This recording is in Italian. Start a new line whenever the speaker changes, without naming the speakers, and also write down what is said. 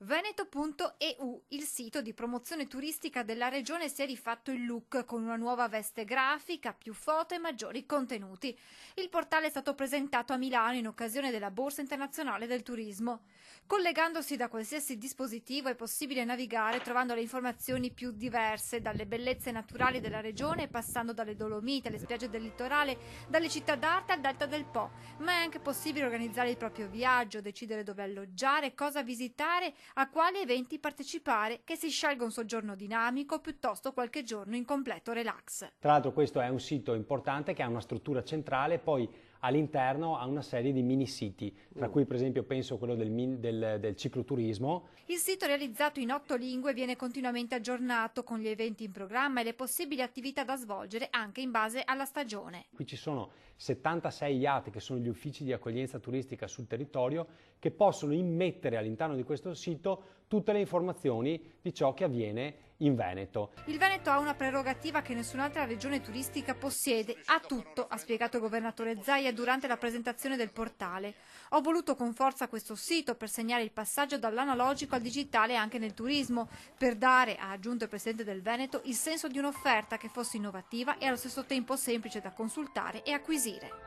Veneto.eu, il sito di promozione turistica della regione, si è rifatto il look con una nuova veste grafica, più foto e maggiori contenuti. Il portale è stato presentato a Milano in occasione della Borsa Internazionale del Turismo. Collegandosi da qualsiasi dispositivo è possibile navigare trovando le informazioni più diverse, dalle bellezze naturali della regione, passando dalle Dolomiti alle spiagge del litorale, dalle città d'arte al delta del Po. Ma è anche possibile organizzare il proprio viaggio, decidere dove alloggiare, cosa visitare, a quali eventi partecipare, che si scelga un soggiorno dinamico piuttosto qualche giorno in completo relax.
Tra l'altro questo è un sito importante che ha una struttura centrale, poi all'interno ha una serie di mini siti, tra cui per esempio penso quello del cicloturismo.
Il sito, realizzato in 8 lingue, viene continuamente aggiornato con gli eventi in programma e le possibili attività da svolgere anche in base alla stagione.
Qui ci sono 76 IAT, che sono gli uffici di accoglienza turistica sul territorio, che possono immettere all'interno di questo sito tutte le informazioni di ciò che avviene in Veneto.
Il Veneto ha una prerogativa che nessun'altra regione turistica possiede, ha tutto, ha spiegato il governatore Zaia durante la presentazione del portale. Ho voluto con forza questo sito per segnare il passaggio dall'analogico al digitale anche nel turismo, per dare, ha aggiunto il presidente del Veneto, il senso di un'offerta che fosse innovativa e allo stesso tempo semplice da consultare e acquisire.